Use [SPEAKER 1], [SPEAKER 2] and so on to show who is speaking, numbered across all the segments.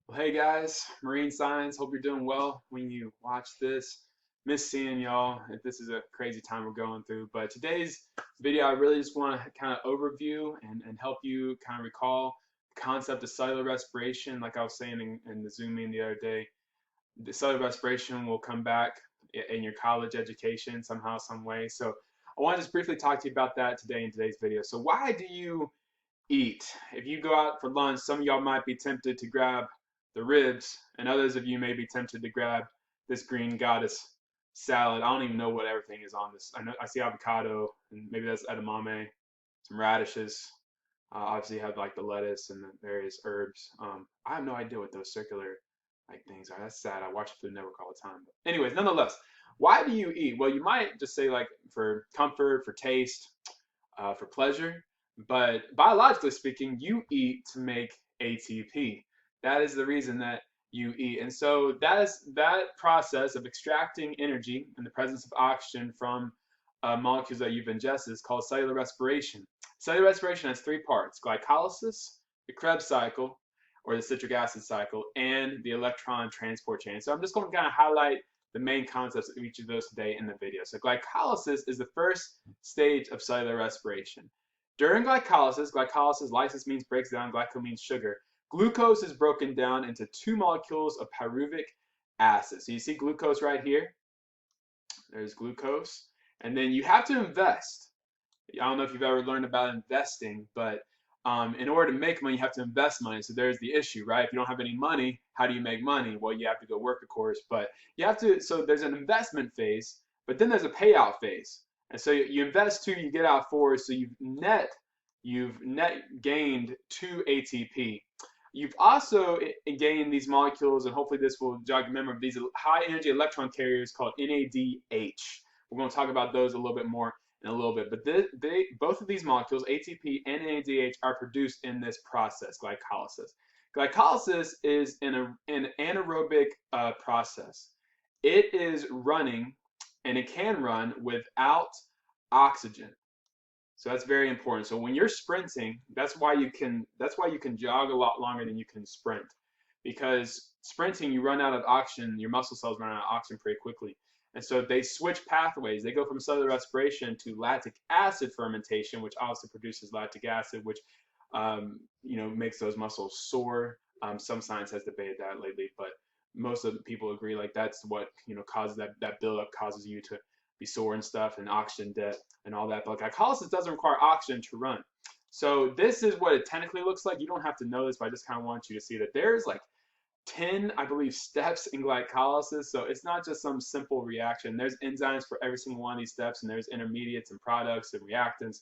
[SPEAKER 1] Well, hey guys, Marine Science. Hope you're doing well when you watch this. Miss seeing y'all. This is a crazy time we're going through. But today's video, I really just want to kind of overview and help you kind of recall the concept of cellular respiration. Like I was saying in the Zoom meeting the other day, the cellular respiration will come back in your college education somehow, some way. So I want to just briefly talk to you about that today in today's video. So why do you eat? If you go out for lunch, some of y'all might be tempted to grab the ribs, and others of you may be tempted to grab this green goddess salad. I don't even know what everything is on this. I know I see avocado, and maybe that's edamame, some radishes. Obviously, you have like the lettuce and the various herbs. I have no idea what those circular like things are. That's sad. I watch Food Network all the time. But anyways, nonetheless, why do you eat? Well, you might just say like for comfort, for taste, for pleasure. But biologically speaking, you eat to make ATP. That is the reason that you eat. And so that process of extracting energy in the presence of oxygen from molecules that you've ingested is called cellular respiration. Cellular respiration has three parts: glycolysis, the Krebs cycle, or the citric acid cycle, and the electron transport chain. So I'm just going to kind of highlight the main concepts of each of those today in the video. So glycolysis is the first stage of cellular respiration. During glycolysis, lysis means breaks down, glyco means sugar. Glucose is broken down into two molecules of pyruvic acid. So you see glucose right here. There's glucose. And then you have to invest. I don't know if you've ever learned about investing, but in order to make money, you have to invest money. So there's the issue, right? If you don't have any money, how do you make money? Well, you have to go work, of course, but you have to. So there's an investment phase, but then there's a payout phase. And so you invest two, you get out four. So you've net gained 2 ATP. You've also gained these molecules, and hopefully this will jog your memory of these high energy electron carriers called NADH. We're going to talk about those a little bit more in a little bit. But both of these molecules, ATP and NADH, are produced in this process, glycolysis. Glycolysis is an anaerobic process. It is running, and it can run without oxygen. So that's very important. So when you're sprinting, that's why you can jog a lot longer than you can sprint. Because sprinting, you run out of oxygen, your muscle cells run out of oxygen pretty quickly. And so they switch pathways. They go from cellular respiration to lactic acid fermentation, which also produces lactic acid, which makes those muscles sore. Some science has debated that lately, but most of the people agree like that's what causes that buildup, causes you to be sore and stuff, and oxygen debt and all that. But glycolysis doesn't require oxygen to run. So this is what it technically looks like. You don't have to know this, but I just kind of want you to see that there's like 10, I believe, steps in glycolysis. So it's not just some simple reaction. There's enzymes for every single one of these steps, and there's intermediates and products and reactants.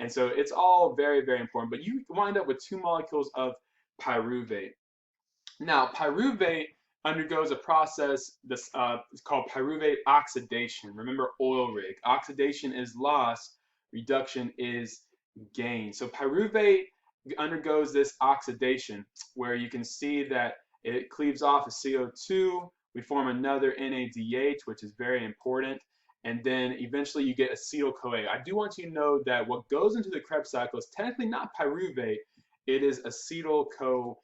[SPEAKER 1] And so it's all very, very important. But you wind up with two molecules of pyruvate. Now, pyruvate undergoes a process that's it's called pyruvate oxidation. Remember, oil rig. Oxidation is loss, reduction is gain. So pyruvate undergoes this oxidation where you can see that it cleaves off a CO2. We form another NADH, which is very important. And then eventually you get acetyl-CoA. I do want you to know that what goes into the Krebs cycle is technically not pyruvate, it is acetyl-CoA.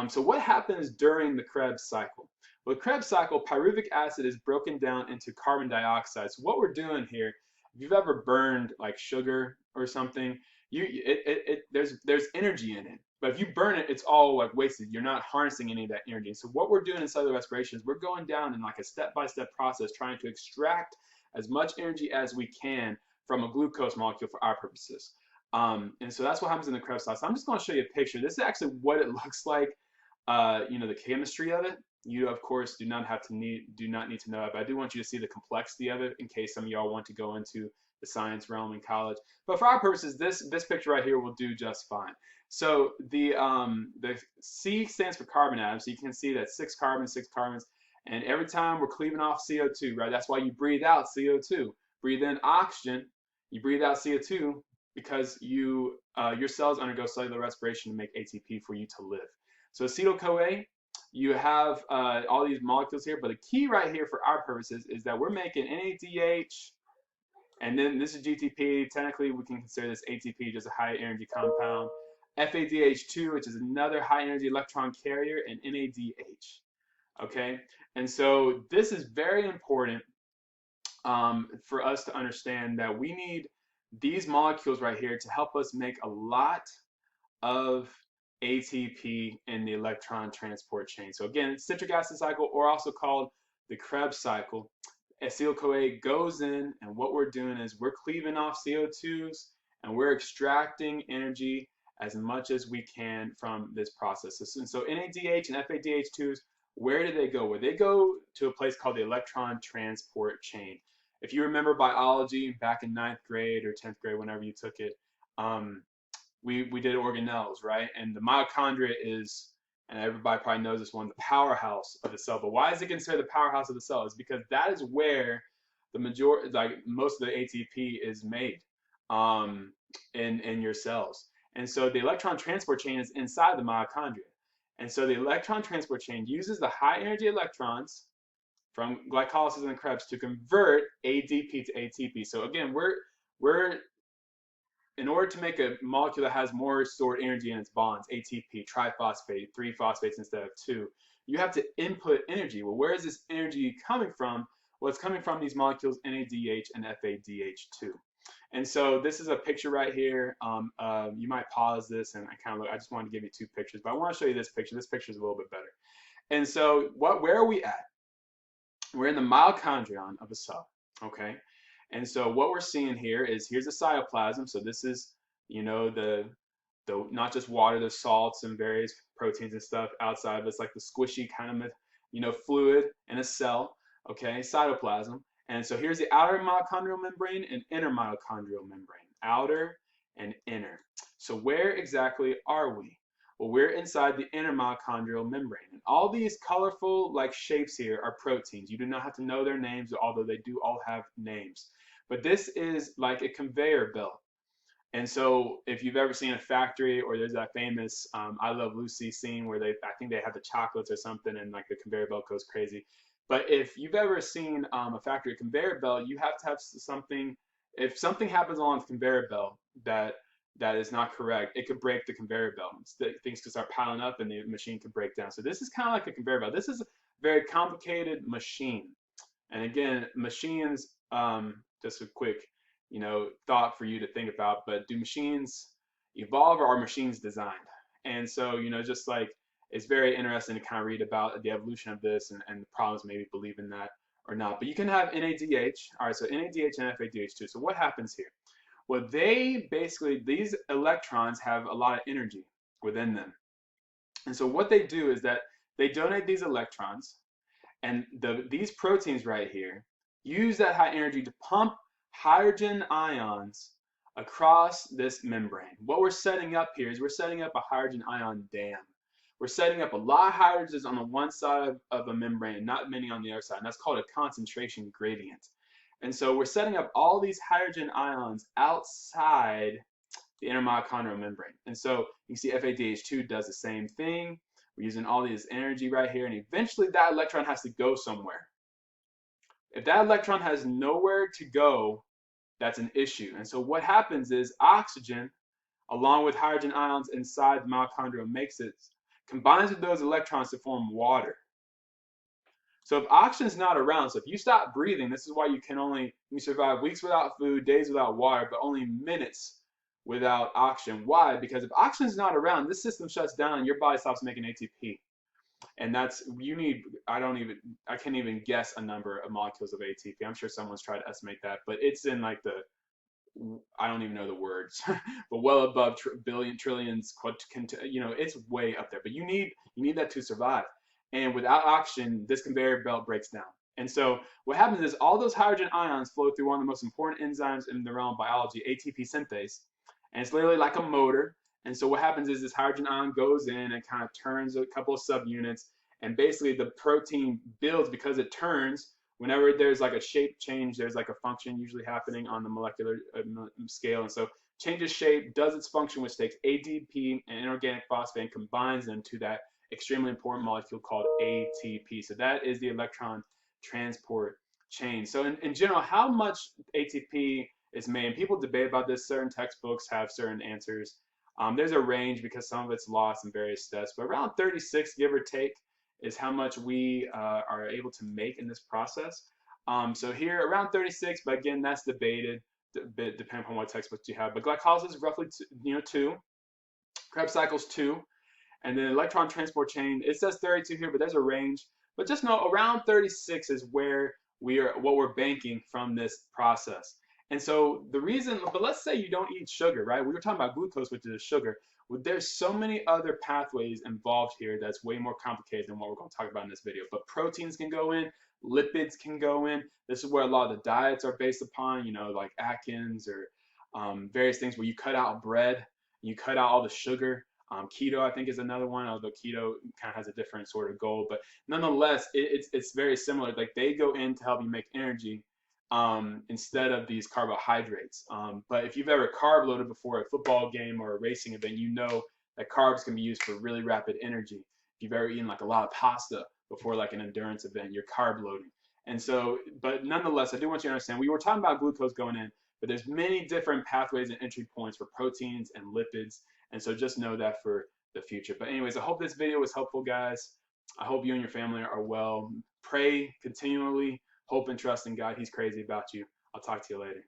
[SPEAKER 1] So what happens during the Krebs cycle? Well, the Krebs cycle, pyruvic acid is broken down into carbon dioxide. So what we're doing here, if you've ever burned like sugar or something, there's energy in it. But if you burn it, it's all like wasted. You're not harnessing any of that energy. So what we're doing in cellular respiration is we're going down in like a step-by-step process trying to extract as much energy as we can from a glucose molecule for our purposes. And so that's what happens in the Krebs cycle. So I'm just going to show you a picture. This is actually what it looks like. The chemistry of it. You of course do not need to know it, but I do want you to see the complexity of it in case some of y'all want to go into the science realm in college. But for our purposes, this picture right here will do just fine. So the C stands for carbon atom. So you can see that 6 carbons, and every time we're cleaving off CO2, right? That's why you breathe out CO2. Breathe in oxygen, you breathe out CO2 because your cells undergo cellular respiration to make ATP for you to live. So acetyl-CoA, you have all these molecules here, but the key right here for our purposes is that we're making NADH, and then this is GTP. Technically, we can consider this ATP, just a high energy compound. FADH2, which is another high energy electron carrier, and NADH. Okay, and so this is very important for us to understand that we need these molecules right here to help us make a lot of ATP in the electron transport chain. So again, citric acid cycle, or also called the Krebs cycle. Acetyl-CoA goes in, and what we're doing is we're cleaving off CO2s and we're extracting energy as much as we can from this process. So NADH and FADH2s, where do they go? Well, they go to a place called the electron transport chain. If you remember biology back in 9th grade or 10th grade, whenever you took it, we did organelles, right? And the mitochondria is, and everybody probably knows this one, the powerhouse of the cell. But why is it considered the powerhouse of the cell? It's because that is where the majority, like most of the ATP is made in your cells. And so the electron transport chain is inside the mitochondria. And so the electron transport chain uses the high energy electrons from glycolysis and Krebs to convert ADP to ATP. So again, we're in order to make a molecule that has more stored energy in its bonds, ATP, triphosphate, 3 phosphates instead of 2, you have to input energy. Well, where is this energy coming from? Well, it's coming from these molecules NADH and FADH2. And so this is a picture right here. You might pause this and I just wanted to give you 2 pictures, but I want to show you this picture. This picture is a little bit better. And so where are we at? We're in the mitochondrion of a cell, okay? And so what we're seeing here is, here's the cytoplasm. So this is, the not just water, the salts and various proteins and stuff outside of it's like the squishy kind of, fluid in a cell, okay, cytoplasm. And so here's the outer mitochondrial membrane and inner mitochondrial membrane, outer and inner. So where exactly are we? Well, we're inside the inner mitochondrial membrane. And all these colorful shapes here are proteins. You do not have to know their names, although they do all have names. But this is like a conveyor belt. And so if you've ever seen a factory, or there's that famous I Love Lucy scene where I think they have the chocolates or something, and the conveyor belt goes crazy. But if you've ever seen a factory conveyor belt, you have to have something. If something happens along the conveyor belt that is not correct, it could break the conveyor belt. Things could start piling up and the machine could break down. So this is kind of like a conveyor belt. This is a very complicated machine. And again, machines, just a quick, thought for you to think about, but do machines evolve, or are machines designed? And so, just it's very interesting to kind of read about the evolution of this and the problems maybe believing that or not. But you can have NADH. All right, so NADH and FADH2. So what happens here? Well, these electrons have a lot of energy within them. And so what they do is that they donate these electrons, and these proteins right here use that high energy to pump hydrogen ions across this membrane. What we're setting up here is we're setting up a hydrogen ion dam. We're setting up a lot of hydrogens on the one side of a membrane, not many on the other side. And that's called a concentration gradient. And so we're setting up all these hydrogen ions outside the inner mitochondrial membrane. And so you can see FADH2 does the same thing. We're using all this energy right here, and eventually that electron has to go somewhere. If that electron has nowhere to go, that's an issue. And so what happens is oxygen, along with hydrogen ions inside the mitochondrial combines with those electrons to form water. So if oxygen's not around, so if you stop breathing, this is why you survive weeks without food, days without water, but only minutes without oxygen. Why? Because if oxygen's not around, this system shuts down and your body stops making ATP. And I can't even guess a number of molecules of ATP. I'm sure someone's tried to estimate that, but it's in I don't even know the words, but well above billion, trillions, it's way up there. But you need that to survive. And without oxygen, this conveyor belt breaks down. And so what happens is all those hydrogen ions flow through one of the most important enzymes in the realm of biology, ATP synthase. And it's literally like a motor. And so what happens is this hydrogen ion goes in and kind of turns a couple of subunits. And basically the protein builds because it turns. Whenever there's a shape change, there's a function usually happening on the molecular scale. And so changes shape, does its function, which takes ADP and inorganic phosphate and combines them to that extremely important molecule called ATP. So that is the electron transport chain. So in general, how much ATP is made, and people debate about this. Certain textbooks have certain answers. There's a range because some of it's lost in various steps, but around 36, give or take, is how much we are able to make in this process. So here around 36, but again, that's debated, depending upon what textbooks you have. But glycolysis is roughly 2. Krebs cycles 2. And then electron transport chain, it says 32 here, but there's a range. But just know around 36 is where what we're banking from this process. And so the reason, but let's say you don't eat sugar, right? We were talking about glucose, which is sugar. Well, there's so many other pathways involved here that's way more complicated than what we're going to talk about in this video. But proteins can go in, lipids can go in. This is where a lot of the diets are based upon, like Atkins or various things where you cut out bread, you cut out all the sugar. Keto, I think, is another one, although keto kind of has a different sort of goal. But nonetheless, it's very similar. Like they go in to help you make energy instead of these carbohydrates. But if you've ever carb loaded before a football game or a racing event, you know that carbs can be used for really rapid energy. If you've ever eaten like a lot of pasta before like an endurance event, you're carb loading. And so, but nonetheless, I do want you to understand, we were talking about glucose going in, but there's many different pathways and entry points for proteins and lipids. And so just know that for the future. But anyways, I hope this video was helpful, guys. I hope you and your family are well. Pray continually, hope and trust in God. He's crazy about you. I'll talk to you later.